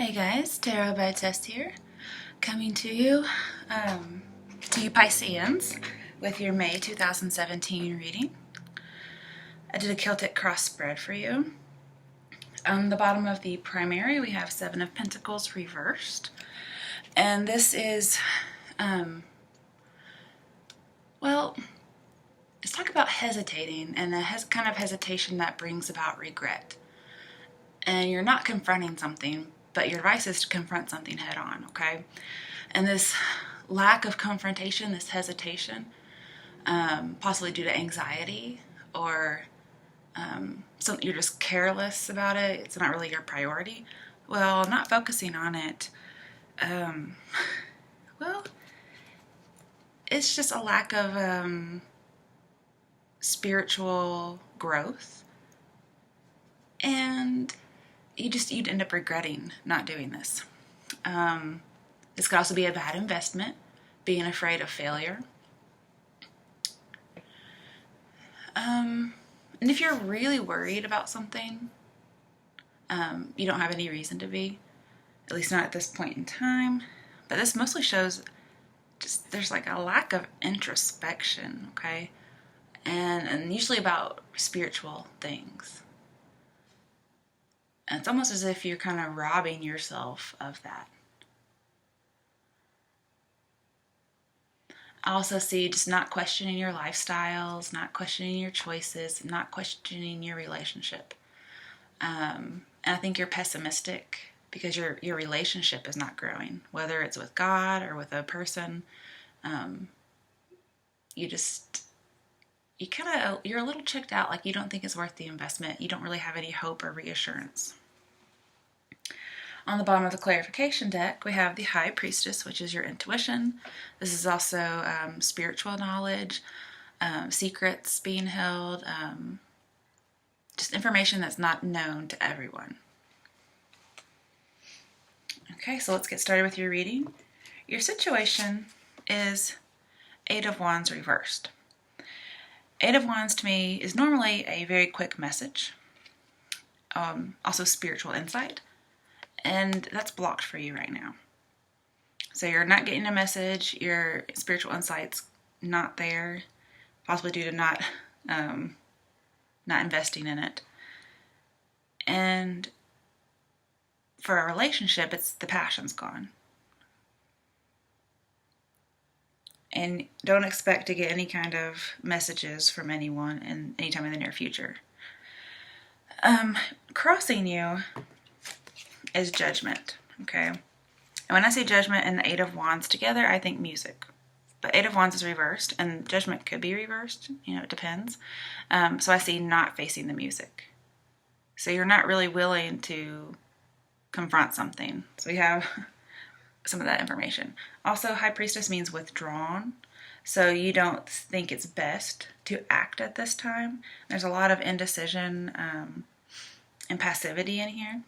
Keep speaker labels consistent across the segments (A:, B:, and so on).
A: Hey guys, Tarot by Tess here, coming to you Pisceans, with your May 2017 reading. I did a Celtic cross spread for you. On the bottom of the primary, we have Seven of Pentacles reversed, and this is, well, let's talk about hesitating, and the kind of hesitation that brings about regret. And you're not confronting something, but your advice is to confront something head on, okay? And this lack of confrontation, this hesitation, possibly due to anxiety or you're just careless about it, it's not really your priority. Well, not focusing on it, well, it's just a lack of spiritual growth. And you'd end up regretting not doing this. This could also be a bad investment, being afraid of failure. And if you're really worried about something, you don't have any reason to be, at least not at this point in time. But this mostly shows just there's like a lack of introspection, okay? And usually about spiritual things. And it's almost as if you're kind of robbing yourself of that. I also see just not questioning your lifestyles, not questioning your choices, not questioning your relationship. And I think you're pessimistic because your relationship is not growing, whether it's with God or with a person. You're a little checked out, like you don't think it's worth the investment. You don't really have any hope or reassurance. On the bottom of the clarification deck, we have the High Priestess, which is your intuition. This is also spiritual knowledge, secrets being held, just information that's not known to everyone. Okay, so let's get started with your reading. Your situation is Eight of Wands reversed. Eight of Wands to me is normally a very quick message, also spiritual insight. And that's blocked for you right now. So you're not getting a message, your spiritual insight's not there, possibly due to not investing in it. And for a relationship, it's the passion's gone. And don't expect to get any kind of messages from anyone anytime in the near future. Crossing you is Judgment, okay? And when I say Judgment and the Eight of Wands together, I think music. But Eight of Wands is reversed, and Judgment could be reversed. It depends. So I see not facing the music. So you're not really willing to confront something. So we have some of that information. Also, High Priestess means withdrawn. So you don't think it's best to act at this time. There's a lot of indecision and passivity in here.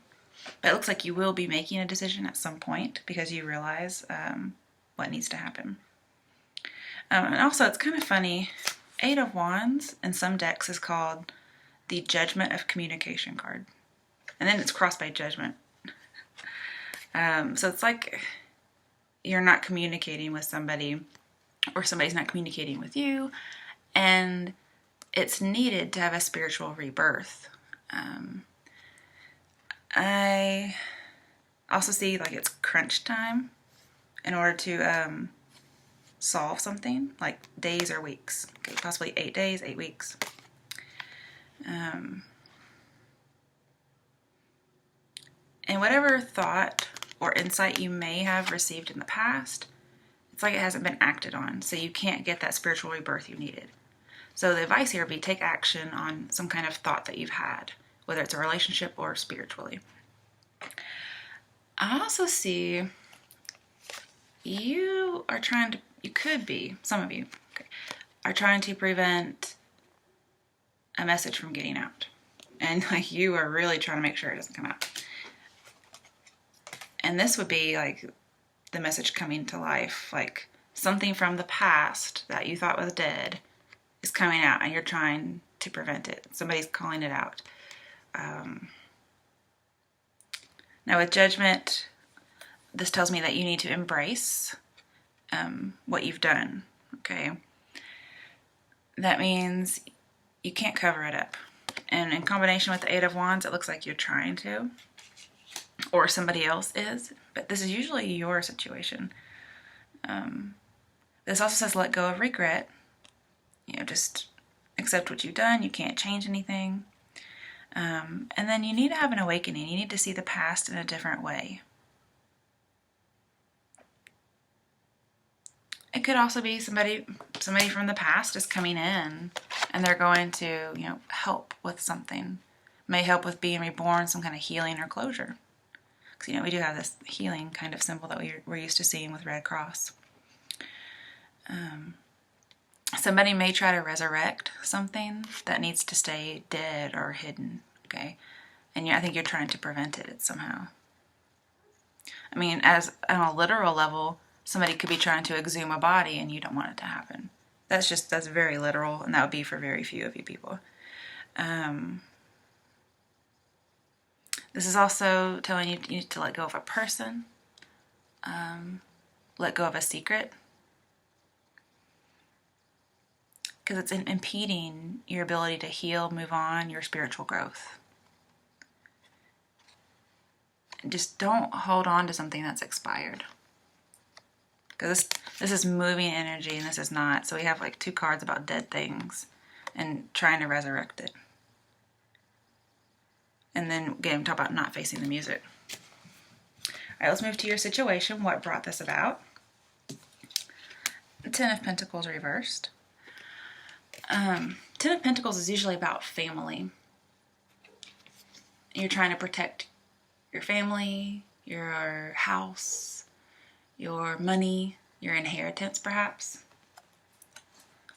A: But it looks like you will be making a decision at some point because you realize what needs to happen. And also, it's kind of funny. Eight of Wands in some decks is called the Judgment of Communication card. And then it's crossed by Judgment. So it's like you're not communicating with somebody or somebody's not communicating with you. And it's needed to have a spiritual rebirth. I also see like it's crunch time in order to solve something, like days or weeks. Okay, possibly 8 days, 8 weeks. And whatever thought or insight you may have received in the past, it's like it hasn't been acted on, so you can't get that spiritual rebirth you needed. So the advice here would be take action on some kind of thought that you've had, whether it's a relationship or spiritually. I also see some of you, are trying to prevent a message from getting out. And like you are really trying to make sure it doesn't come out. And this would be like the message coming to life, like something from the past that you thought was dead is coming out and you're trying to prevent it. Somebody's calling it out. Now with Judgment, this tells me that you need to embrace what you've done, okay? That means you can't cover it up. And in combination with the Eight of Wands, it looks like you're trying to, or somebody else is, but this is usually your situation. This also says let go of regret. Just accept what you've done. You can't change anything. And then you need to have an awakening. You need to see the past in a different way. It could also be somebody from the past is coming in and they're going to, help with something. May help with being reborn, some kind of healing or closure. Because, we do have this healing kind of symbol that we're used to seeing with Red Cross. Somebody may try to resurrect something that needs to stay dead or hidden, okay? And I think you're trying to prevent it somehow. I mean, as on a literal level, somebody could be trying to exhume a body and you don't want it to happen. That's very literal, and that would be for very few of you people. This is also telling you need to let go of a person, let go of a secret, because it's impeding your ability to heal, move on, your spiritual growth. Just don't hold on to something that's expired. Because this is moving energy and this is not. So we have like 2 cards about dead things and trying to resurrect it. And then again, talk about not facing the music. All right, let's move to your situation. What brought this about? The Ten of Pentacles reversed. Ten of Pentacles is usually about family. You're trying to protect your family, your house, your money, your inheritance perhaps.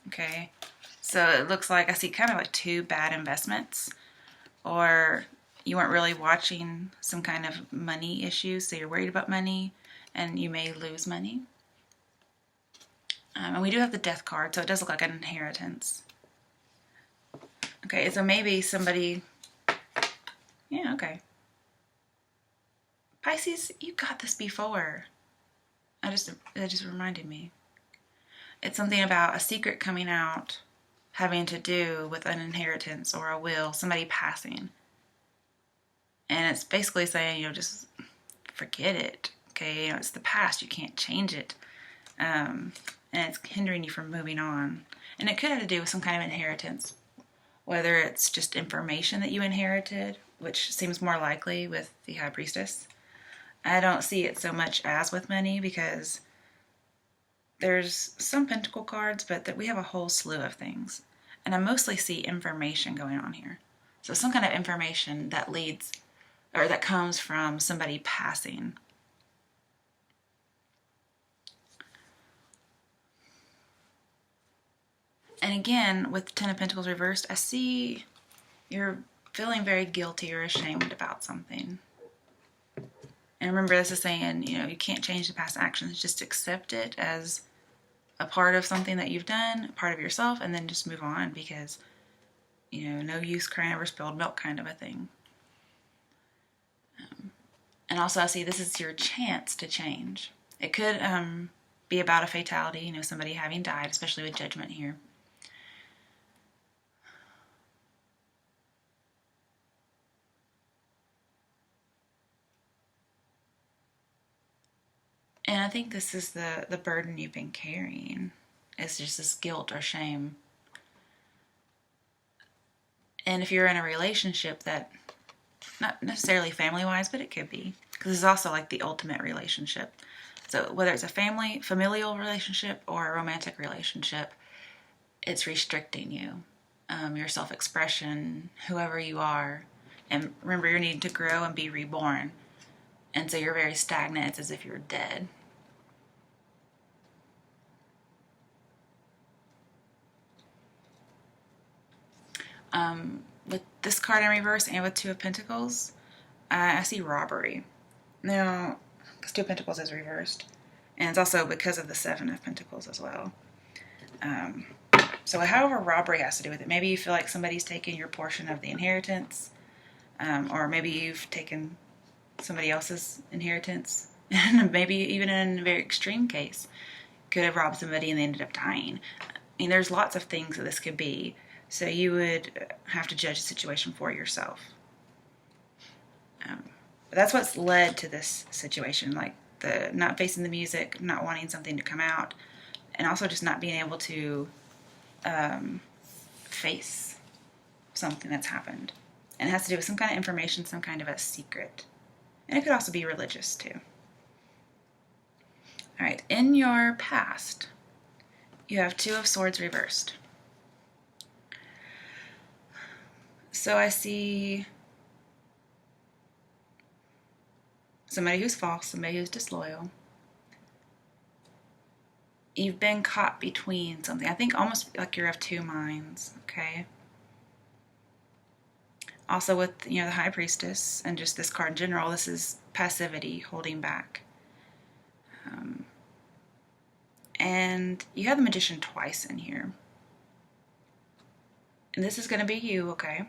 A: Okay, so it looks like I see kind of like 2 bad investments, or you weren't really watching some kind of money issues, so you're worried about money and you may lose money. And we do have the Death card, so it does look like an inheritance. Okay, so maybe somebody, yeah, okay. Pisces, you got this before. It just reminded me. It's something about a secret coming out having to do with an inheritance or a will, somebody passing. And it's basically saying, just forget it. Okay, it's the past, you can't change it. And it's hindering you from moving on. And it could have to do with some kind of inheritance, whether it's just information that you inherited, which seems more likely with the High Priestess. I don't see it so much as with money because there's some Pentacle cards, but that we have a whole slew of things. And I mostly see information going on here. So some kind of information that leads, or that comes from somebody passing. And again, with Ten of Pentacles reversed, I see you're feeling very guilty or ashamed about something. And remember, this is saying, you can't change the past actions. Just accept it as a part of something that you've done, a part of yourself, and then just move on because, no use crying over spilled milk kind of a thing. And also I see this is your chance to change. It could be about a fatality, somebody having died, especially with Judgment here. And I think this is the burden you've been carrying. It's just this guilt or shame. And if you're in a relationship that, not necessarily family-wise, but it could be, because it's also like the ultimate relationship. So whether it's a familial relationship or a romantic relationship, it's restricting you, your self-expression, whoever you are. And remember, you're needing to grow and be reborn. And so you're very stagnant. It's as if you're dead. With this card in reverse and with Two of Pentacles, I see robbery. Now, because Two of Pentacles is reversed. And it's also because of the Seven of Pentacles as well. So however robbery has to do with it. Maybe you feel like somebody's taken your portion of the inheritance. Or maybe you've taken somebody else's inheritance. And maybe even in a very extreme case, could have robbed somebody and they ended up dying. I mean, there's lots of things that this could be. So you would have to judge the situation for yourself. But that's what's led to this situation, like the not facing the music, not wanting something to come out, and also just not being able to face something that's happened. And it has to do with some kind of information, some kind of a secret. And it could also be religious too. All right, in your past, you have Two of Swords reversed. So I see somebody who's false, somebody who's disloyal. You've been caught between something. I think almost like you're of two minds, okay? Also with, the High Priestess and just this card in general, this is passivity, holding back. And you have the Magician twice in here. And this is going to be you, okay?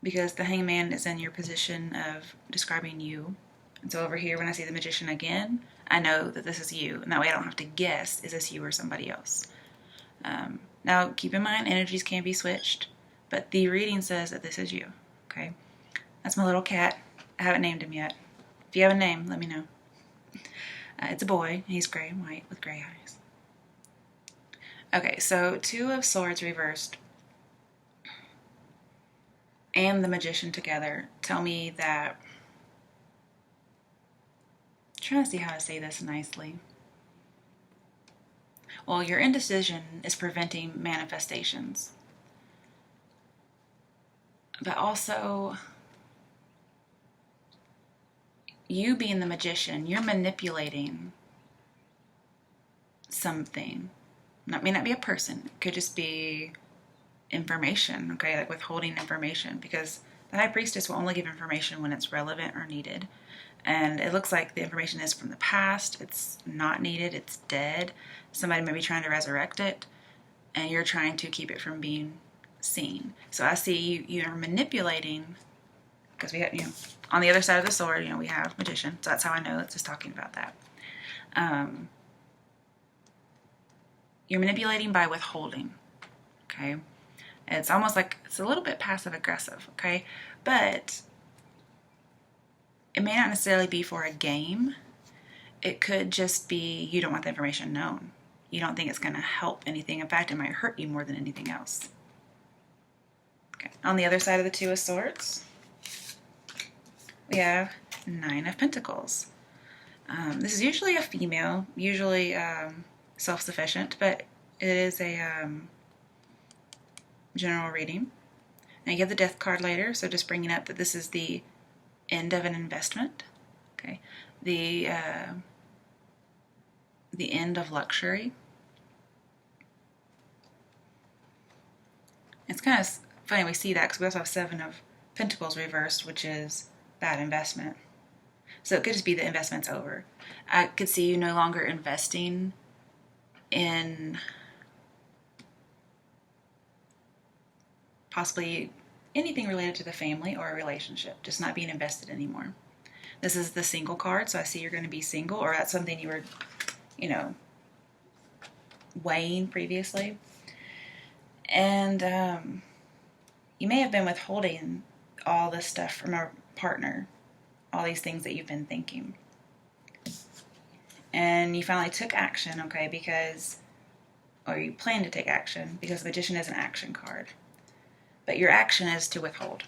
A: Because the Hangman is in your position of describing you. And so over here, when I see the Magician again, I know that this is you. And that way I don't have to guess, is this you or somebody else? Now, keep in mind, energies can be switched. But the reading says that this is you, okay? That's my little cat. I haven't named him yet. If you have a name, let me know. It's a boy. He's gray and white with gray eyes. Okay, so Two of Swords reversed and the Magician together tell me that... I'm trying to see how to say this nicely. Well, your indecision is preventing manifestations. But also, you being the Magician, you're manipulating something. That may not be a person. It could just be information, okay? Like withholding information, because the High Priestess will only give information when it's relevant or needed. And it looks like the information is from the past. It's not needed. It's dead. Somebody may be trying to resurrect it, and you're trying to keep it from being seen. So I see you're manipulating, because we have, on the other side of the sword, we have Magician. So that's how I know it's just talking about that. You're manipulating by withholding, okay? It's almost like it's a little bit passive aggressive, okay? But it may not necessarily be for a game. It could just be you don't want the information known. You don't think it's going to help anything. In fact, it might hurt you more than anything else. Okay. On the other side of the Two of Swords, we have Nine of Pentacles. This is usually a female, usually self-sufficient, but it is a general reading. And you get the Death card later, so just bringing up that this is the end of an investment. Okay, the end of luxury. It's kind of funny we see that because we also have Seven of Pentacles reversed, which is bad investment. So it could just be the investment's over. I could see you no longer investing in possibly anything related to the family or a relationship, just not being invested anymore. This is the single card, so I see you're going to be single, or that's something you were, weighing previously. And you may have been withholding all this stuff from a partner, all these things that you've been thinking. And you finally took action, okay, or you plan to take action, because the Magician is an action card. But your action is to withhold.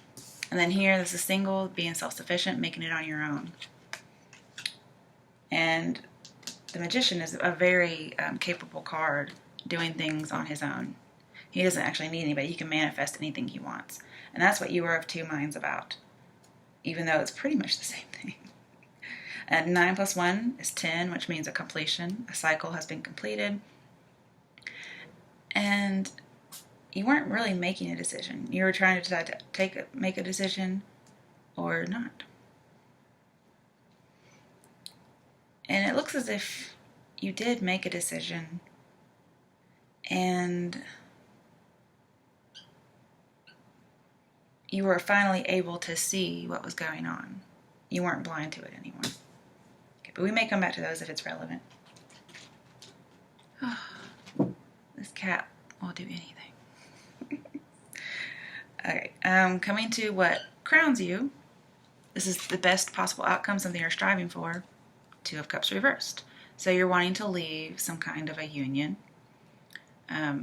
A: And then here, this is single, being self-sufficient, making it on your own. And the Magician is a very capable card, doing things on his own. He doesn't actually need anybody. He can manifest anything he wants. And that's what you are of two minds about, even though it's pretty much the same thing. And 9 plus 1 is 10, which means a completion. A cycle has been completed. And you weren't really making a decision. You were trying to decide to make a decision or not. And it looks as if you did make a decision, and you were finally able to see what was going on. You weren't blind to it anymore. Okay, but we may come back to those if it's relevant. This cat will do anything. Okay, coming to what crowns you. This is the best possible outcome, something you're striving for. Two of Cups reversed. So you're wanting to leave some kind of a union.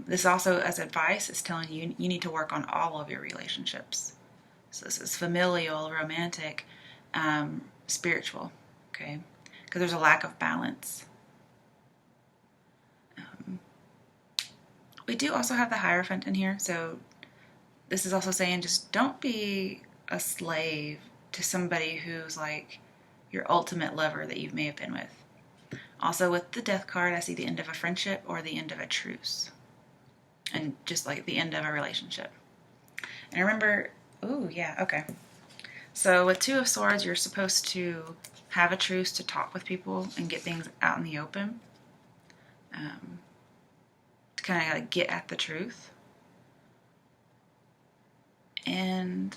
A: This also, as advice, is telling you you need to work on all of your relationships. So this is familial, romantic, spiritual, okay? Because there's a lack of balance. We do also have the Hierophant in here, so this is also saying just don't be a slave to somebody who's like your ultimate lover that you may have been with. Also with the Death card, I see the end of a friendship or the end of a truce. And just like the end of a relationship. And remember, ooh, yeah, okay. So with Two of Swords, you're supposed to have a truce to talk with people and get things out in the open. To kind of like get at the truth. And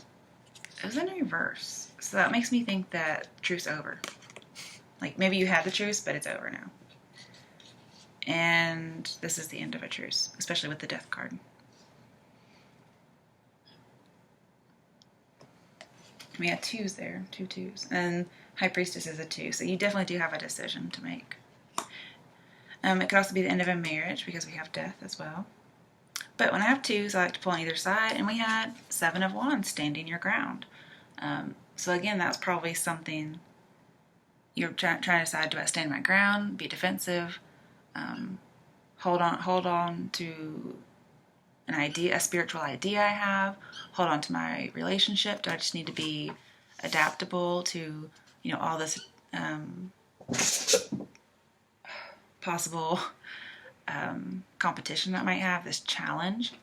A: it was in reverse. So that makes me think that truce over. Like maybe you had the truce, but it's over now. And this is the end of a truce, especially with the Death card. We have twos there, two twos. And High Priestess is a two, so you definitely do have a decision to make. It could also be the end of a marriage because we have Death as well. But when I have twos, I like to pull on either side, and we had Seven of Wands, standing your ground. So again, that's probably something you're trying to decide, do I stand my ground, be defensive, hold on to an idea, a spiritual idea I have, hold on to my relationship. Do I just need to be adaptable to, all this possible competition that might have, this challenge?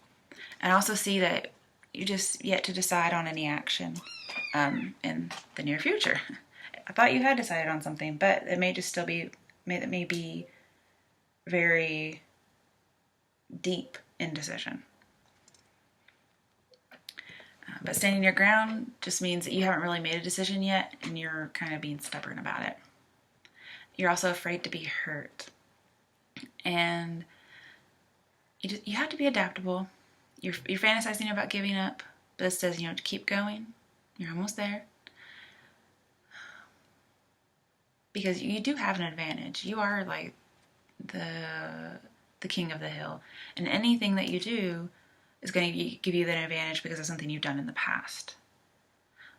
A: And also see that you just yet to decide on any action in the near future. I thought you had decided on something, but it may just still be, it may be very deep indecision. But standing your ground just means that you haven't really made a decision yet, and you're kind of being stubborn about it. You're also afraid to be hurt. And you have to be adaptable. You're fantasizing about giving up, but it says, to keep going. You're almost there. Because you do have an advantage. You are like the king of the hill. And anything that you do is going to give you that advantage because of something you've done in the past.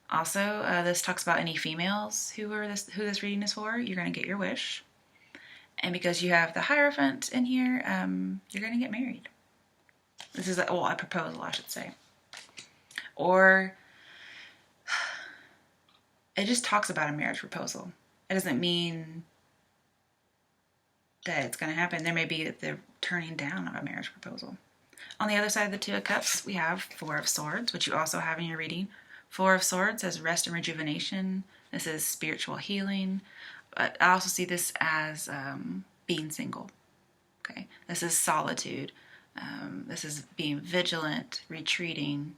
A: Also, this talks about any females who this reading is for. You're going to get your wish. And because you have the Hierophant in here, you're going to get married. This is a proposal, I should say. Or it just talks about a marriage proposal. It doesn't mean that it's going to happen. There may be the turning down of a marriage proposal. On the other side of the Two of Cups, we have Four of Swords, which you also have in your reading. Four of Swords says rest and rejuvenation. This is spiritual healing. But I also see this as being single. Okay, this is solitude. This is being vigilant, retreating,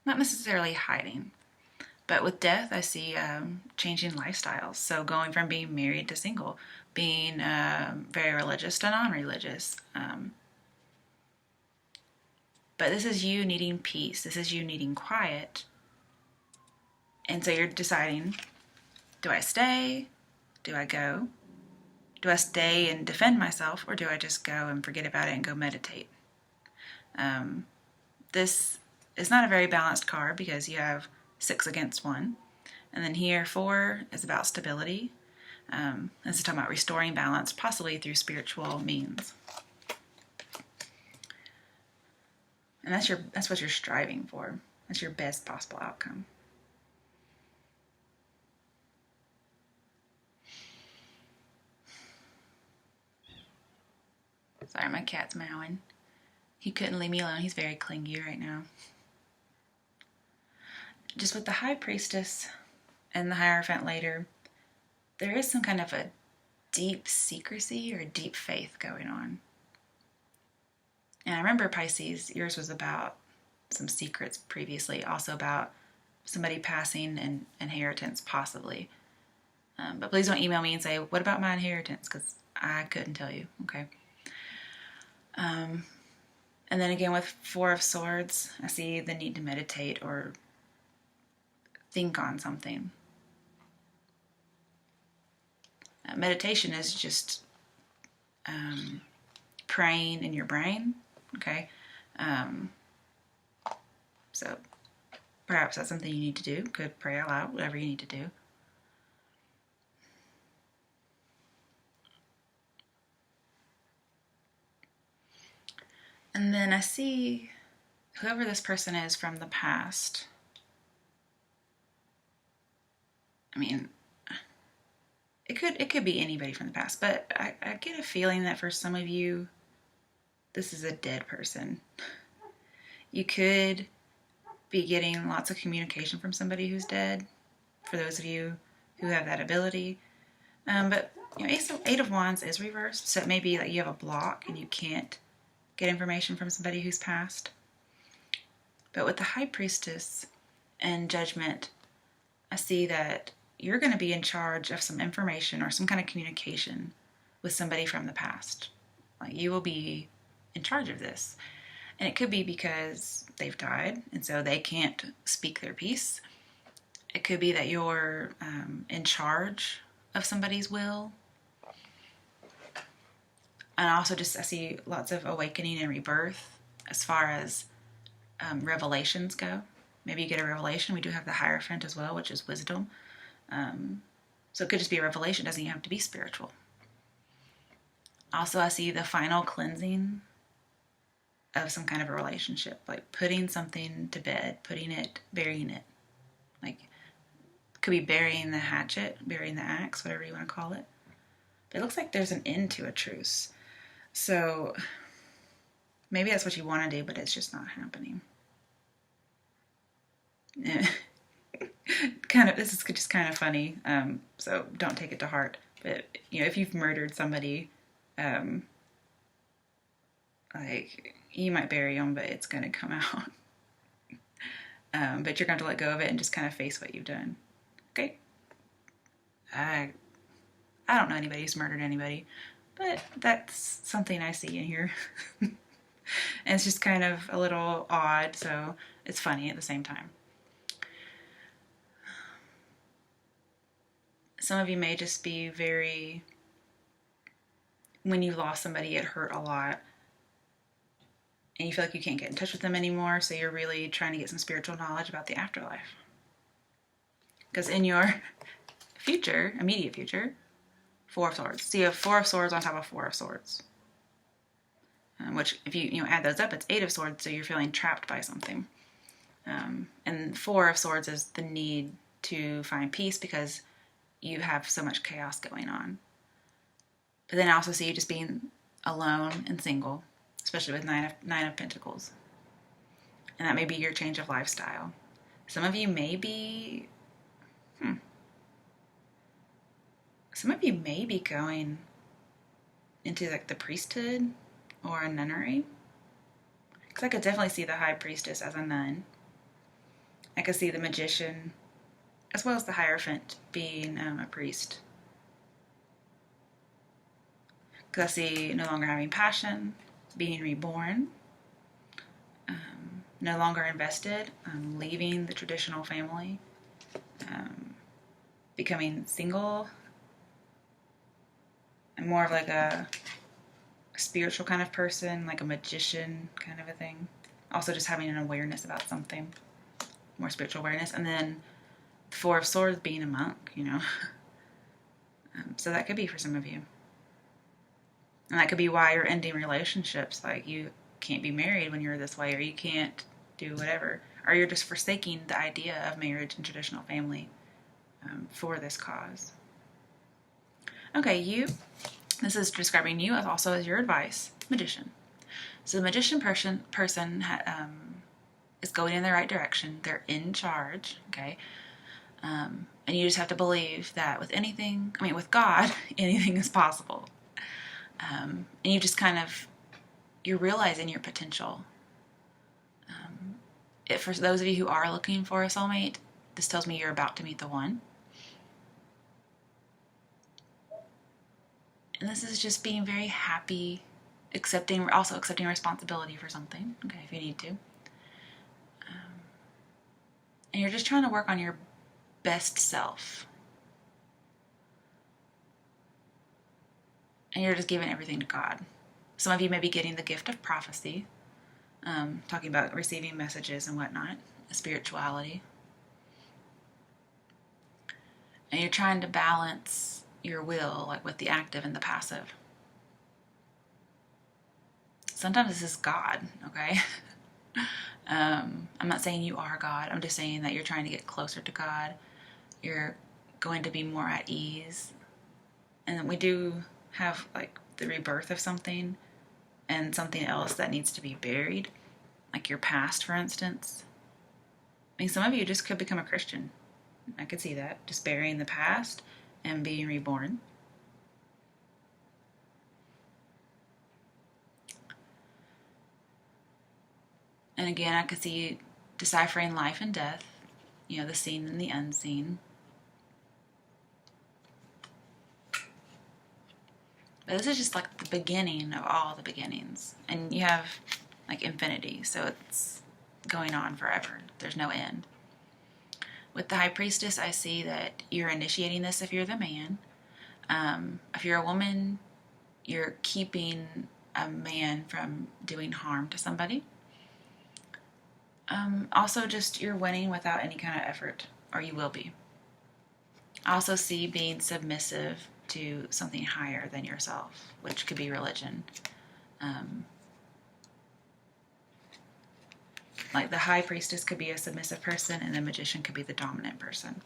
A: not necessarily hiding. But with Death, I see changing lifestyles. So going from being married to single, being very religious to non-religious. But this is you needing peace. This is you needing quiet. And so you're deciding, do I stay? Do I go? Do I stay and defend myself? Or do I just go and forget about it and go meditate? This is not a very balanced card because you have 6 against 1. And then here, 4 is about stability. This is talking about restoring balance, possibly through spiritual means. And that's what you're striving for. That's your best possible outcome. Sorry, my cat's meowing. He couldn't leave me alone. He's very clingy right now. Just with the High Priestess and the Hierophant later, there is some kind of a deep secrecy or deep faith going on. And I remember, Pisces, yours was about some secrets previously, also about somebody passing and inheritance possibly. But please don't email me and say, what about my inheritance? Because I couldn't tell you, okay? And then again with Four of Swords, I see the need to meditate or think on something. Meditation is just praying in your brain, okay? So perhaps that's something you need to do. Could pray out loud, whatever you need to do. And then I see whoever this person is from the past. I mean, it could be anybody from the past, but I get a feeling that for some of you, this is a dead person. You could be getting lots of communication from somebody who's dead, for those of you who have that ability. But you know, Eight of Wands is reversed, so it may be that you have a block and you can't get information from somebody who's passed. But with the High Priestess and Judgment, I see that you're going to be in charge of some information or some kind of communication with somebody from the past. Like, you will be in charge of this. And it could be because they've died and so they can't speak their piece. It could be that you're in charge of somebody's will. And also I see lots of awakening and rebirth as far as revelations go. Maybe you get a revelation. We do have the Hierophant as well, which is wisdom. So it could just be a revelation. It doesn't even have to be spiritual. Also, I see the final cleansing of some kind of a relationship, like putting something to bed, burying it. Like, could be burying the hatchet, burying the axe, whatever you want to call it. But it looks like there's an end to a truce. So maybe that's what you want to do, but it's just not happening. Yeah. This is just kind of funny. So don't take it to heart. But you know, if you've murdered somebody, like, you might bury them, but it's going to come out. But you're going to let go of it and just kind of face what you've done. Okay? I don't know anybody who's murdered anybody, but that's something I see in here. And it's just kind of a little odd, so it's funny at the same time. Some of you may just be when you lost somebody, it hurt a lot. And you feel like you can't get in touch with them anymore, so you're really trying to get some spiritual knowledge about the afterlife. Because in your immediate future, Four of Swords. So you have Four of Swords on top of Four of Swords. Which, if you add those up, it's Eight of Swords, so you're feeling trapped by something. And Four of Swords is the need to find peace because you have so much chaos going on. But then I also see you just being alone and single, especially with Nine of Pentacles. And that may be your change of lifestyle. Some of you may be going into like the priesthood or a nunnery. Because I could definitely see the High Priestess as a nun. I could see the Magician, as well as the Hierophant, being a priest. Because I see no longer having passion, being reborn, no longer invested, leaving the traditional family, becoming single, and more of like a spiritual kind of person, like a magician kind of a thing. Also just having an awareness about something, more spiritual awareness. And then the Four of Swords being a monk, so that could be for some of you. And that could be why you're ending relationships. Like, you can't be married when you're this way, or you can't do whatever. Or you're just forsaking the idea of marriage and traditional family for this cause. Okay, this is describing you as also as your advice, Magician. So the Magician person is going in the right direction. They're in charge, okay? And you just have to believe that with God, anything is possible. And you just you're realizing your potential. For those of you who are looking for a soulmate, this tells me you're about to meet the one. And this is just being very happy, also accepting responsibility for something, okay, if you need to. And you're just trying to work on your best self. And you're just giving everything to God. Some of you may be getting the gift of prophecy, talking about receiving messages and whatnot, spirituality. And you're trying to balance your will, like with the active and the passive. Sometimes this is God, okay? I'm not saying you are God. I'm just saying that you're trying to get closer to God. You're going to be more at ease. And we do have like the rebirth of something and something else that needs to be buried, like your past, for instance. I mean, some of you just could become a Christian. I could see that, just burying the past and being reborn. And again, I could see deciphering life and death, the seen and the unseen. But this is just like the beginning of all the beginnings. And you have like infinity, so it's going on forever. There's no end. With the High Priestess, I see that you're initiating this if you're the man. If you're a woman, you're keeping a man from doing harm to somebody. Also, just you're winning without any kind of effort, or you will be. I also see being submissive to something higher than yourself, which could be religion. Like the High Priestess could be a submissive person, and the Magician could be the dominant person.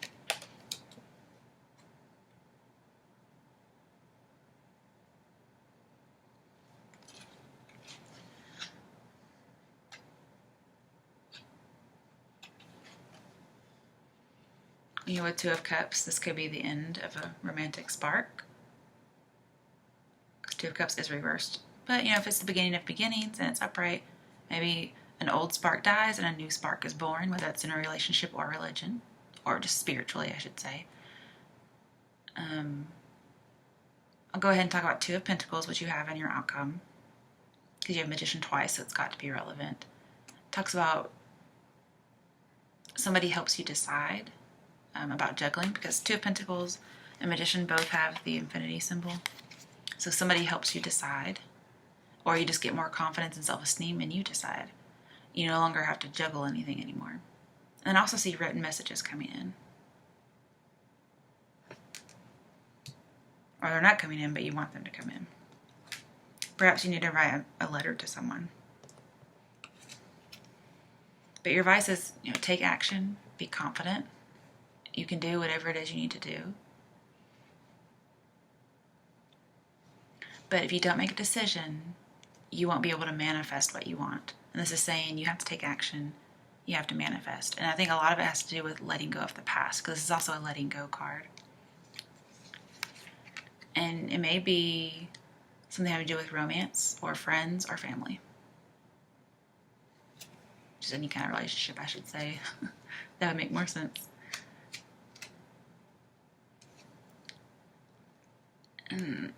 A: With Two of Cups, this could be the end of a romantic spark. Two of Cups is reversed. But, if it's the beginning of beginnings and it's upright, maybe an old spark dies and a new spark is born, whether it's in a relationship or religion, or just spiritually, I should say. I'll go ahead and talk about Two of Pentacles, which you have in your outcome, because you have Magician twice, so it's got to be relevant. It talks about somebody helps you decide about juggling, because Two of Pentacles and Magician both have the infinity symbol. So somebody helps you decide, or you just get more confidence and self-esteem and you decide. You no longer have to juggle anything anymore. And I also see written messages coming in. Or they're not coming in, but you want them to come in. Perhaps you need to write a letter to someone. But your advice is, take action, be confident. You can do whatever it is you need to do. But if you don't make a decision, you won't be able to manifest what you want. And this is saying you have to take action. You have to manifest. And I think a lot of it has to do with letting go of the past, because this is also a letting go card. And it may be something having to do with romance or friends or family. Just any kind of relationship, I should say. That would make more sense. And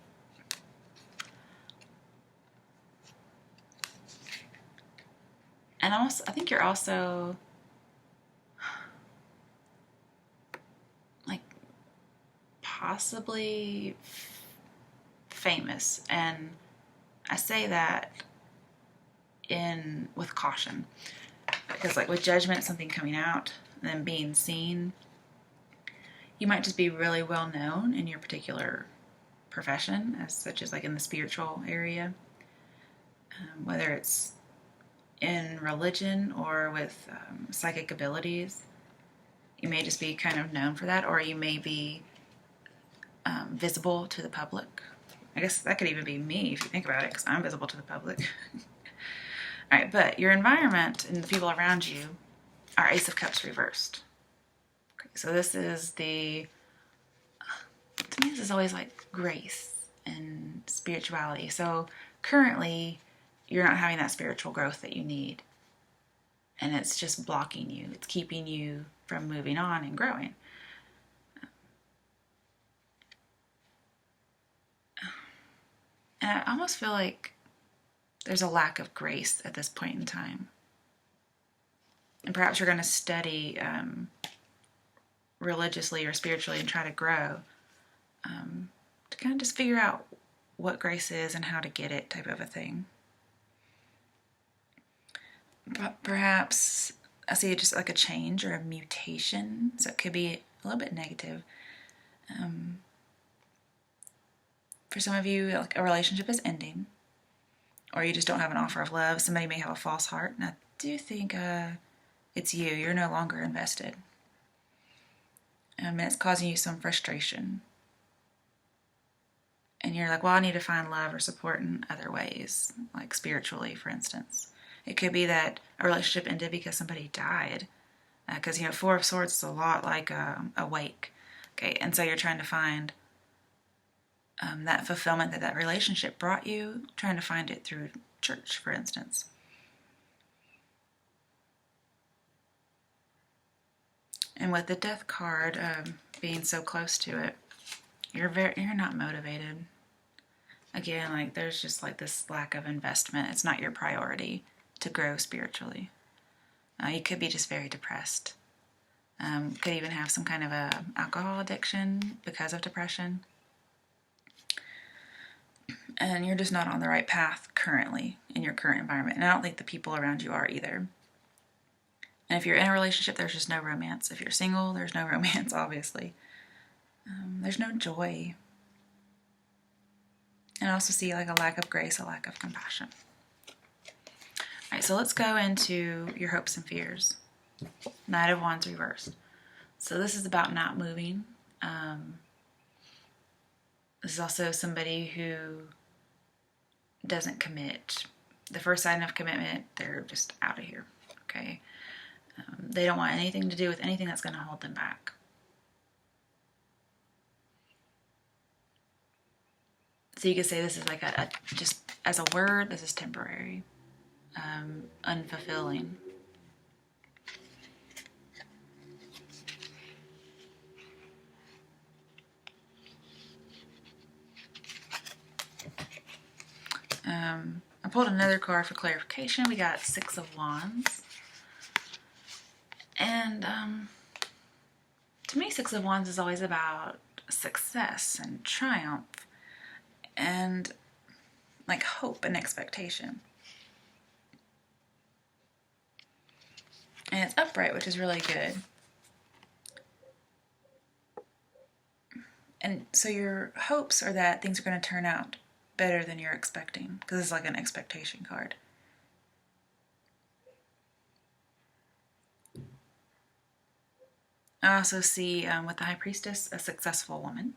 A: also, I think you're also like possibly famous, and I say that with caution, because like with Judgment, something coming out and then being seen, you might just be really well known in your particular profession, such as like in the spiritual area, whether it's in religion or with psychic abilities. You may just be kind of known for that, or you may be visible to the public. I guess that could even be me if you think about it, because I'm visible to the public. All right, but your environment and the people around you are Ace of Cups reversed. Okay, so this is to me, this is always like grace and spirituality. So currently, you're not having that spiritual growth that you need. and it's just blocking you. It's keeping you from moving on and growing. And I almost feel like there's a lack of grace at this point in time. And perhaps you're going to study religiously or spiritually and try to grow to kind of just figure out what grace is and how to get it, type of a thing. But perhaps I see it just like a change or a mutation, so it could be a little bit negative. For some of you, like a relationship is ending, or you just don't have an offer of love. Somebody may have a false heart, and I do think it's you. You're no longer invested. And it's causing you some frustration. And you're like, well, I need to find love or support in other ways, like spiritually, for instance. It could be that a relationship ended because somebody died. Because, Four of Swords is a lot like a wake. Okay, and so you're trying to find that fulfillment that relationship brought you, trying to find it through church, for instance. And with the Death card being so close to it, you're not motivated. Again, like there's just like this lack of investment. It's not your priority to grow spiritually. You could be just very depressed. Could even have some kind of a alcohol addiction because of depression. And you're just not on the right path currently in your current environment. And I don't think the people around you are either. And if you're in a relationship, there's just no romance. If you're single, there's no romance, obviously. There's no joy. And I also see like a lack of grace, a lack of compassion. All right, so let's go into your hopes and fears. Knight of Wands reversed. So this is about not moving. This is also somebody who doesn't commit. The first sign of commitment, they're just out of here, okay? They don't want anything to do with anything that's going to hold them back. So you could say this is like just as a word, this is temporary, unfulfilling. I pulled another card for clarification. We got Six of Wands. And to me, Six of Wands is always about success and triumph and like hope and expectation. And it's upright, which is really good. And so your hopes are that things are going to turn out better than you're expecting, because it's like an expectation card. I also see with the High Priestess a successful woman.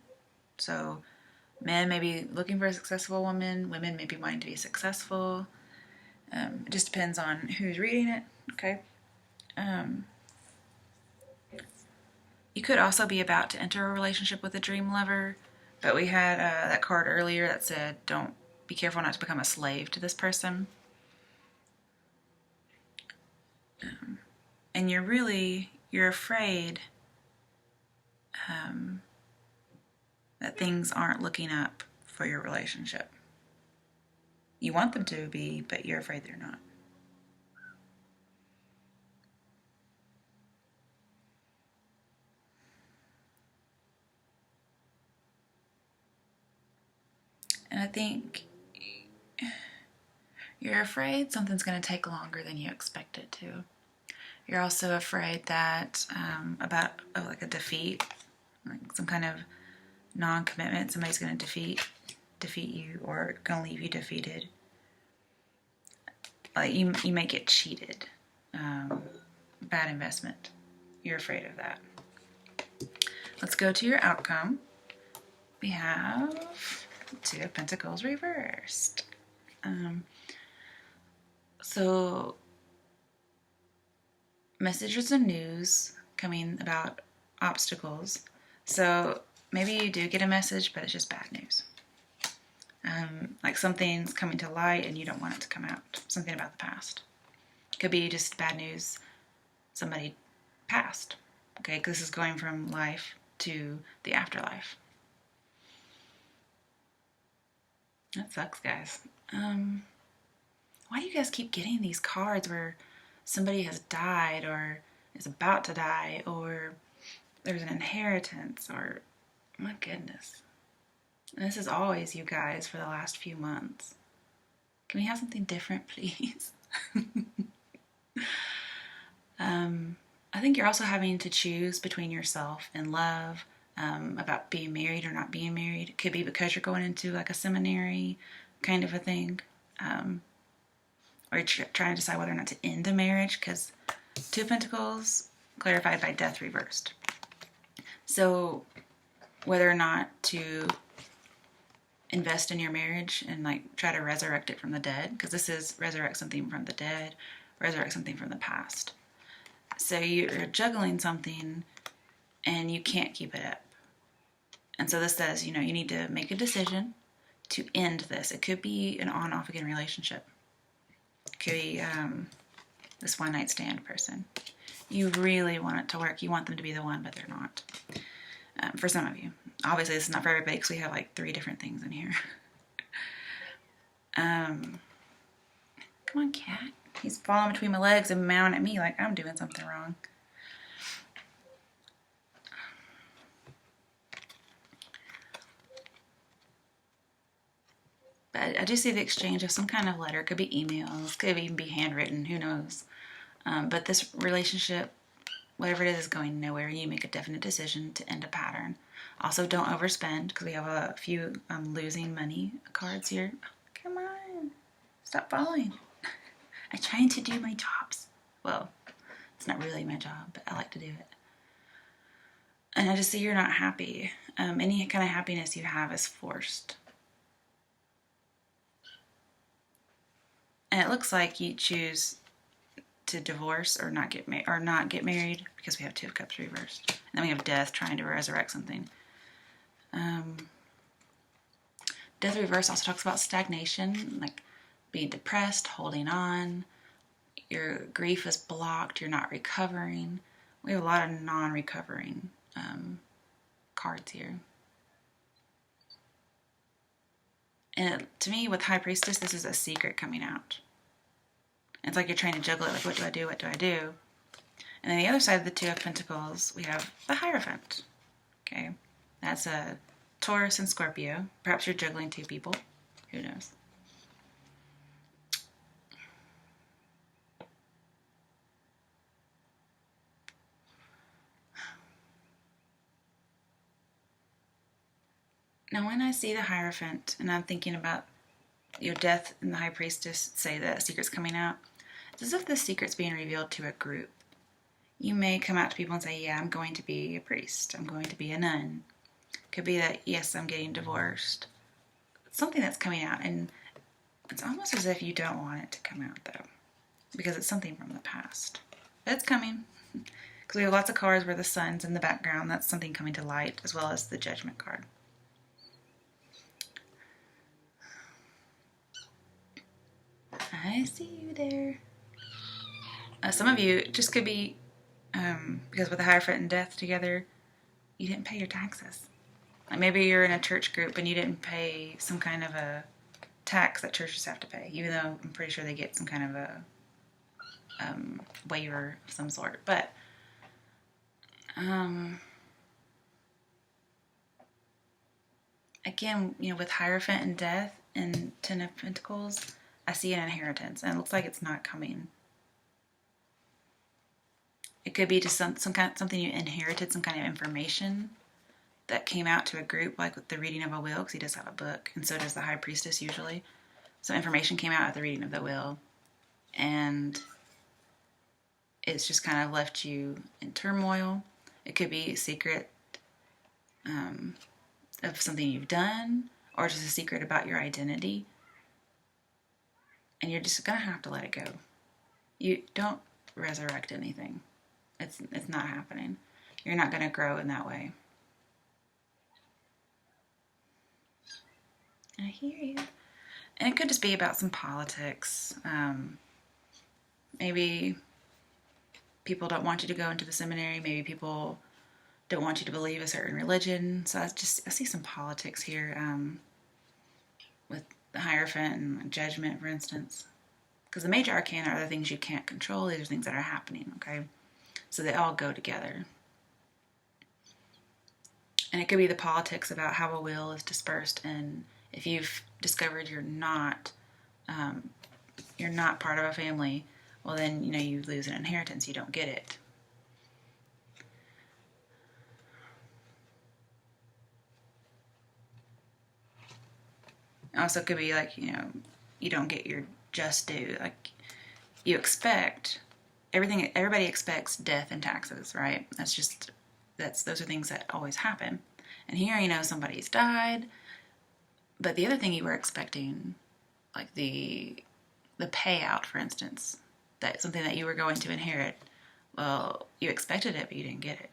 A: So men may be looking for a successful woman, women may be wanting to be successful. It just depends on who's reading it, okay? You could also be about to enter a relationship with a dream lover, but we had that card earlier that said, don't be careful not to become a slave to this person. And you're afraid that things aren't looking up for your relationship. You want them to be, but you're afraid they're not. And I think you're afraid something's going to take longer than you expect it to. You're also afraid that about like a defeat, like some kind of non-commitment. Somebody's going to defeat you, or going to leave you defeated. Like you may get cheated. Bad investment. You're afraid of that. Let's go to your outcome. We have Two of Pentacles reversed. So messages and news coming about obstacles. So maybe you do get a message, but it's just bad news. Like something's coming to light and you don't want it to come out. Something about the past. Could be just bad news. Somebody passed. Okay, because this is going from life to the afterlife. That sucks, guys. Why do you guys keep getting these cards where somebody has died or is about to die or there's an inheritance or, my goodness. And this is always you guys for the last few months. Can we have something different, please? I think you're also having to choose between yourself and love, about being married or not being married. It could be because you're going into like a seminary kind of a thing, or you're trying to decide whether or not to end a marriage, because Two of Pentacles clarified by death reversed. So whether or not to invest in your marriage and like try to resurrect it from the dead, because this is resurrect something from the dead, resurrect something from the past. So you're juggling something and you can't keep it up. And so this says, you need to make a decision to end this. It could be an on-off again relationship. It could be this one-night stand person. You really want it to work. You want them to be the one, but they're not. For some of you. Obviously, this is not for everybody because we have like 3 different things in here. Come on, cat. He's falling between my legs and mowing at me like I'm doing something wrong. But I do see the exchange of some kind of letter. It could be emails. Could even be handwritten. Who knows? But this relationship, whatever it is going nowhere. You make a definite decision to end a pattern. Also, don't overspend because we have a few losing money cards here. Come on. Stop falling. I'm trying to do my jobs. Well, it's not really my job, but I like to do it. And I just see you're not happy. Any kind of happiness you have is forced. And it looks like you choose to divorce or not get married because we have Two of Cups reversed. And then we have Death trying to resurrect something. Death reverse also talks about stagnation, like being depressed, holding on. Your grief is blocked. You're not recovering. We have a lot of non-recovering cards here. And to me, with High Priestess, this is a secret coming out. It's like you're trying to juggle it, like, what do I do, what do I do? And then the other side of the Two of Pentacles, we have the Hierophant. Okay, that's a Taurus and Scorpio. Perhaps you're juggling 2 people. Who knows? Now, when I see the Hierophant, and I'm thinking about your Death and the High Priestess say that a secret's coming out, it's as if this secret's being revealed to a group. You may come out to people and say, yeah, I'm going to be a priest. I'm going to be a nun. Could be that, yes, I'm getting divorced. It's something that's coming out, and it's almost as if you don't want it to come out, though, because it's something from the past. But it's coming, because we have lots of cards where the sun's in the background. That's something coming to light, as well as the Judgment card. I see you there. Some of you just could be, because with the Hierophant and Death together, you didn't pay your taxes. Like maybe you're in a church group and you didn't pay some kind of a tax that churches have to pay, even though I'm pretty sure they get some kind of a waiver of some sort. But again, with Hierophant and Death and Ten of Pentacles, I see an inheritance, and it looks like it's not coming. It could be just something you inherited, some kind of information that came out to a group, like with the reading of a will, because he does have a book, and so does the High Priestess usually. So information came out at the reading of the will, and it's just kind of left you in turmoil. It could be a secret of something you've done, or just a secret about your identity, and you're just gonna have to let it go. You don't resurrect anything. It's not happening. You're not gonna grow in that way. I hear you. And it could just be about some politics. Maybe people don't want you to go into the seminary. Maybe people don't want you to believe a certain religion. So I see some politics here with the Hierophant and Judgment, for instance. Because the major arcana are the things you can't control. These are things that are happening, okay? So they all go together. And it could be the politics about how a will is dispersed, and if you've discovered you're not part of a family, well then, you know, you lose an inheritance, you don't get it. Also could be like, you know, you don't get your just due. Like, you expect everything, everybody expects death and taxes, right? Those are things that always happen. And here, you know, somebody's died, but the other thing you were expecting, like the payout, for instance, that something that you were going to inherit, well, you expected it, but you didn't get it.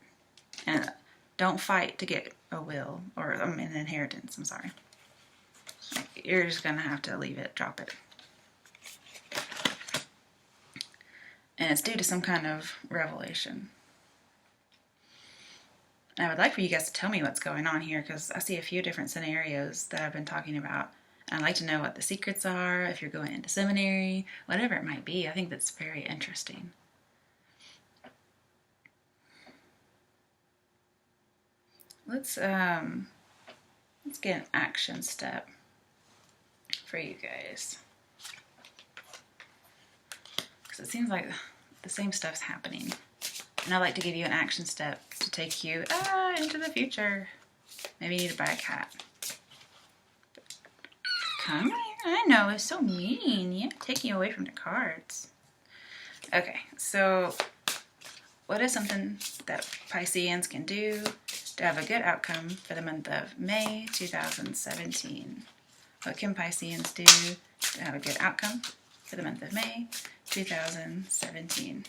A: And don't fight to get a will, or an inheritance, I'm sorry. You're just going to have to leave it, drop it. And it's due to some kind of revelation. And I would like for you guys to tell me what's going on here, because I see a few different scenarios that I've been talking about. And I'd like to know what the secrets are, if you're going into seminary, whatever it might be. I think that's very interesting. Let's get an action step for you guys. Because it seems like the same stuff's happening. And I'd like to give you an action step to take you into the future. Maybe you need to buy a cat. Come here. I know, it's so mean. Yeah, taking you away from the cards. Okay, so what is something that Pisceans can do to have a good outcome for the month of May 2017? What can Pisceans do to have a good outcome for the month of May 2017?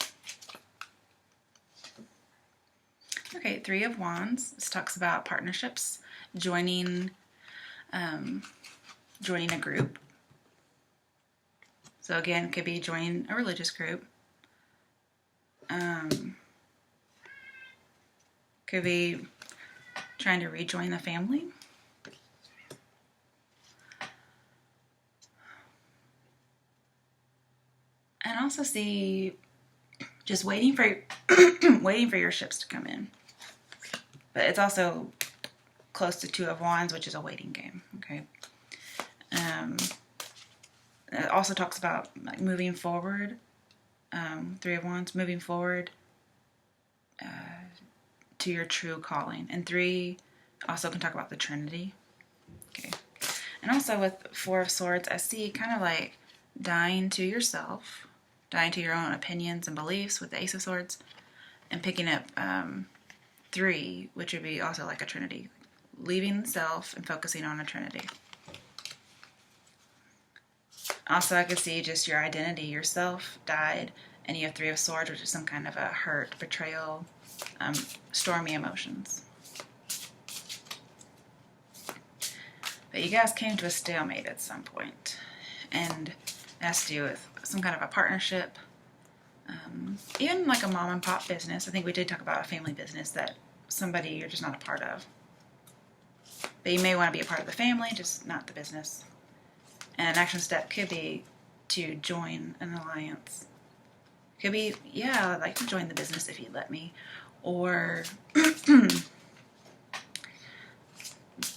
A: Okay, Three of Wands. This talks about partnerships, joining a group. So again, it could be joining a religious group. Could be trying to rejoin the family. And also see just waiting for your ships to come in. But it's also close to Two of Wands, which is a waiting game. Okay. It also talks about like moving forward. Three of Wands, moving forward to your true calling. And three also can talk about the Trinity. Okay. And also with Four of Swords, I see kind of like dying to yourself, dying to your own opinions and beliefs with the Ace of Swords, and picking up three, which would be also like a Trinity, leaving the self and focusing on a Trinity. Also, I could see just your identity, yourself died, and you have Three of Swords, which is some kind of a hurt, betrayal, stormy emotions. But you guys came to a stalemate at some point, and it has to do with some kind of a partnership, even like a mom and pop business. I think we did talk about a family business that somebody you're just not a part of. But you may want to be a part of the family, just not the business. And an action step could be to join an alliance. Could be, yeah, I'd like to join the business if you'd let me. Or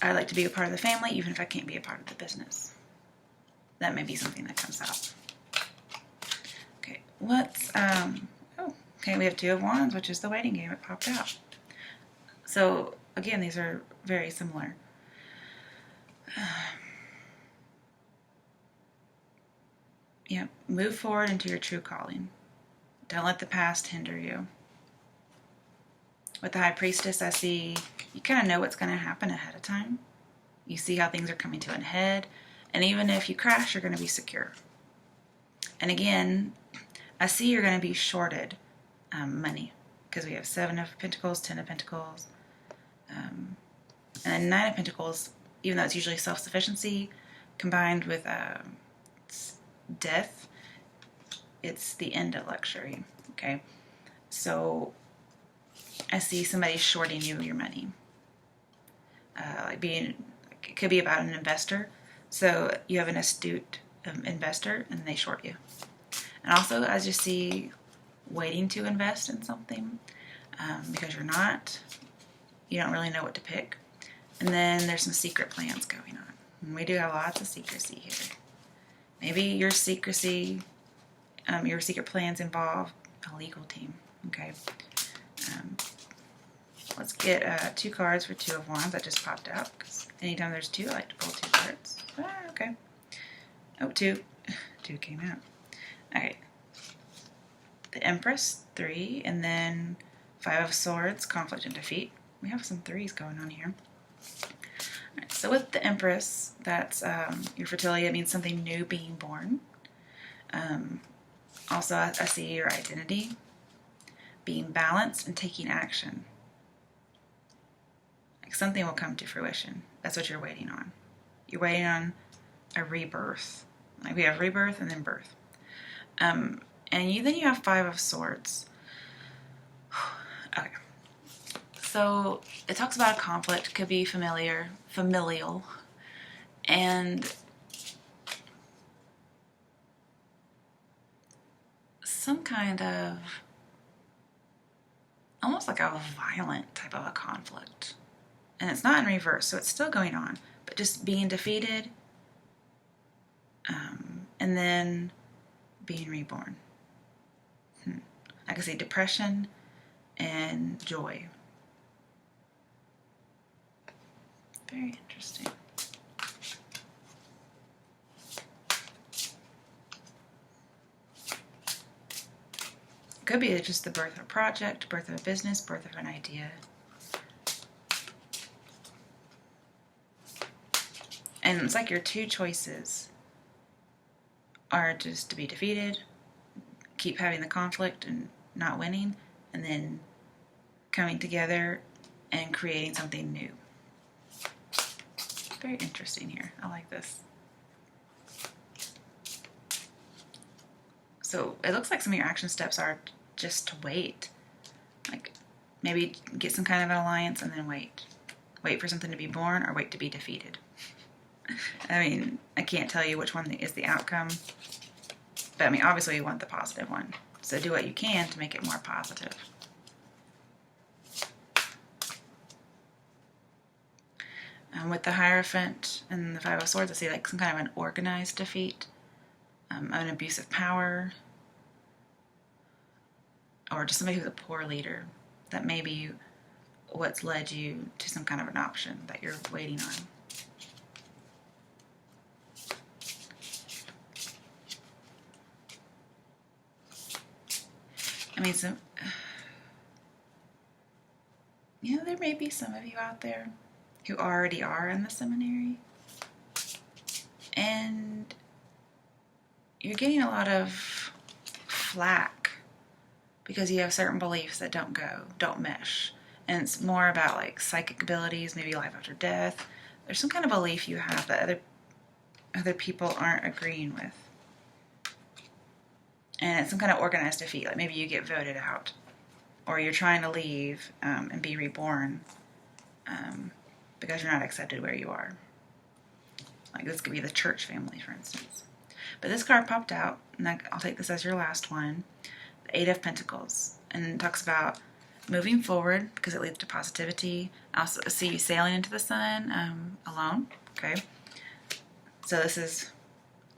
A: I'd like to be a part of the family even if I can't be a part of the business. That may be something that comes out. Okay, okay, we have Two of Wands, which is the waiting game. It popped out. So, again, these are very similar. Yeah, move forward into your true calling. Don't let the past hinder you. With the High Priestess, I see you kind of know what's going to happen ahead of time. You see how things are coming to an head. And even if you crash, you're going to be secure. And again, I see you're going to be shorted money. Because we have Seven of Pentacles, Ten of Pentacles. And then Nine of Pentacles, even though it's usually self-sufficiency, combined with death, it's the end of luxury. Okay, so I see somebody shorting you your money. It could be about an investor. So you have an astute investor and they short you. And also, as you see, waiting to invest in something because you don't really know what to pick. And then there's some secret plans going on. And we do have lots of secrecy here. Maybe your secret plans involve a legal team. Okay. Let's get 2 cards for 2 of Wands. That just popped out because anytime there's 2, I like to pull 2 cards. Okay. Oh, 2. 2 came out. All right. The Empress, 3, and then 5 of Swords, conflict and defeat. We have some 3s going on here. All right, so with the Empress, that's your fertility. It means something new being born. Also, I see your identity, being balanced and taking action. Like something will come to fruition. That's what you're waiting on. You're waiting on a rebirth. Like we have rebirth and then birth. And then you have 5 of Swords. Okay. So it talks about a conflict. Could be familial. And some kind of, almost like a violent type of a conflict. And it's not in reverse, so it's still going on. But just being defeated and then being reborn. I can see depression and joy. Very interesting. Could be just the birth of a project, birth of a business, birth of an idea. And it's like your 2 choices are just to be defeated, keep having the conflict and not winning, and then coming together and creating something new. Very interesting here. I like this. So it looks like some of your action steps are just to wait. Like maybe get some kind of an alliance and then wait. Wait for something to be born or wait to be defeated. I mean, I can't tell you which one is the outcome. But I mean, obviously you want the positive one. So do what you can to make it more positive. With the Hierophant and the 5 of Swords, I see like some kind of an organized defeat, an abuse of power, or just somebody who's a poor leader. That may be what's led you to some kind of an option that you're waiting on. I mean, there may be some of you out there who already are in the seminary, and you're getting a lot of flack because you have certain beliefs that don't mesh. And it's more about like psychic abilities, maybe life after death. There's some kind of belief you have that other people aren't agreeing with. And it's some kind of organized defeat. Like maybe you get voted out, or you're trying to leave and be reborn because you're not accepted where you are. Like this could be the church family, for instance. But this card popped out, and I'll take this as your last one. The 8 of Pentacles. And it talks about moving forward because it leads to positivity. I also see you sailing into the sun alone. Okay. So this is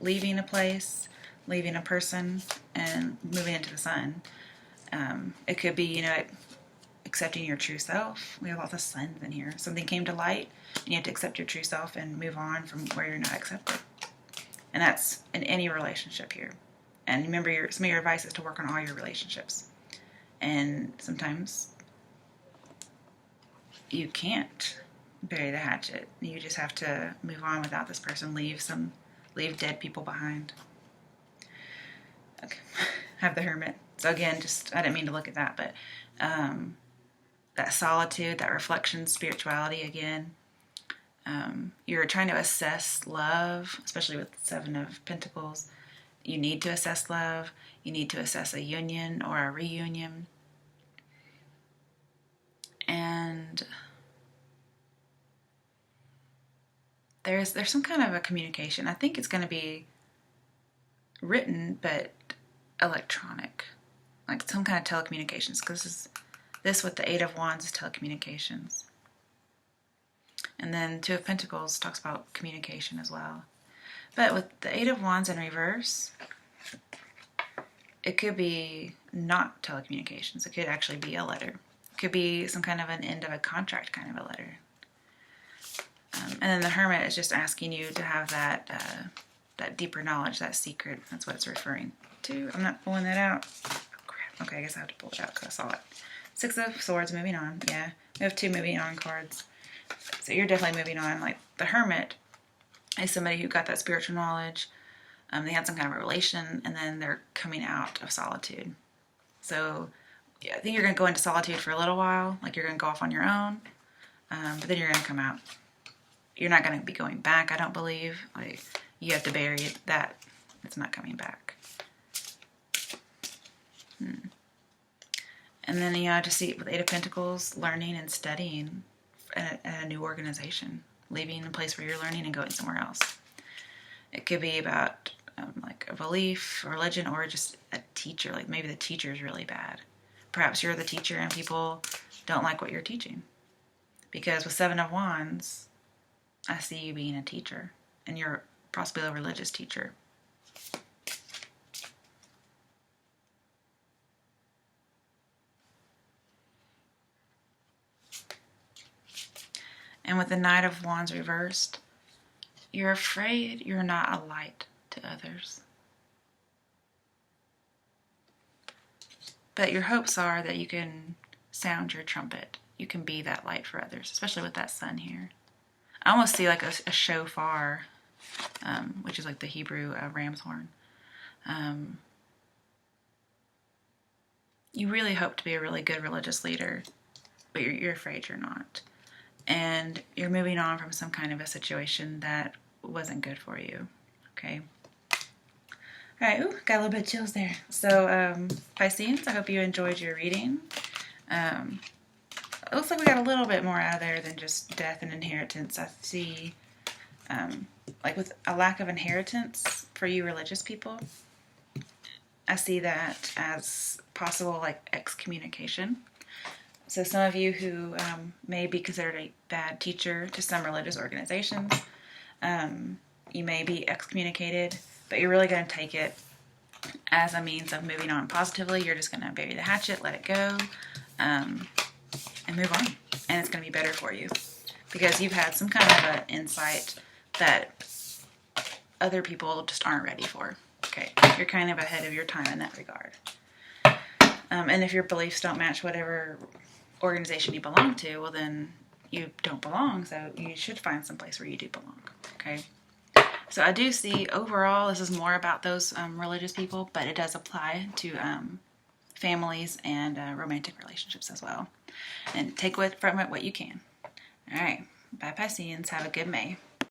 A: leaving a place, leaving a person, and moving into the sun. It could be, accepting your true self. We have lots of suns in here. Something came to light, and you have to accept your true self and move on from where you're not accepted. And that's in any relationship here. And remember, some of your advice is to work on all your relationships. And sometimes you can't bury the hatchet. You just have to move on without this person. Leave dead people behind. Okay, have the Hermit. So again, I didn't mean to look at that, but that solitude, that reflection, spirituality again. You're trying to assess love, especially with the 7 of Pentacles, You need to assess love. You need to assess a union or a reunion. And there's some kind of a communication. I think it's going to be written, but electronic, like some kind of telecommunications, because this with the Eight of Wands is telecommunications. And then Two of Pentacles talks about communication as well. But with the Eight of Wands in reverse, it could be not telecommunications. It could actually be a letter. It could be some kind of an end of a contract kind of a letter. And then the Hermit is just asking you to have that deeper knowledge, that secret. That's what it's referring to. I'm not pulling that out. Oh, crap. Okay, I guess I have to pull it out because I saw it. Six of Swords, moving on. Yeah, we have 2 moving on cards. So you're definitely moving on. Like the Hermit is somebody who got that spiritual knowledge. They had some kind of a relation, and then they're coming out of solitude. So yeah, I think you're going to go into solitude for a little while. Like you're going to go off on your own, but then you're going to come out. You're not going to be going back, I don't believe. Like you have to bury that. It's not coming back. And then you just see with Eight of Pentacles, learning and studying at a new organization, leaving the place where you're learning and going somewhere else. It could be about like a belief, or religion, or just a teacher. Like maybe the teacher is really bad. Perhaps you're the teacher and people don't like what you're teaching. Because with Seven of Wands, I see you being a teacher, and you're possibly a religious teacher. And with the Knight of Wands reversed, you're afraid you're not a light to others. But your hopes are that you can sound your trumpet. You can be that light for others, especially with that sun here. I almost see like a shofar, which is like the Hebrew ram's horn. You really hope to be a really good religious leader, but you're afraid you're not. And you're moving on from some kind of a situation that wasn't good for you, okay? All right, ooh, got a little bit of chills there. So, Pisces, I hope you enjoyed your reading. It looks like we got a little bit more out of there than just death and inheritance. I see, like with a lack of inheritance for you religious people, I see that as possible, like excommunication. So some of you who may be considered a bad teacher to some religious organizations, you may be excommunicated, but you're really going to take it as a means of moving on positively. You're just going to bury the hatchet, let it go, and move on. And it's going to be better for you because you've had some kind of an insight that other people just aren't ready for. Okay, you're kind of ahead of your time in that regard. And if your beliefs don't match whatever organization you belong to, well then you don't belong, so you should find some place where you do belong. Okay, so I do see overall this is more about those religious people, but it does apply to families and romantic relationships as well. And take from it what you can. All right, bye Pisceans, have a good May.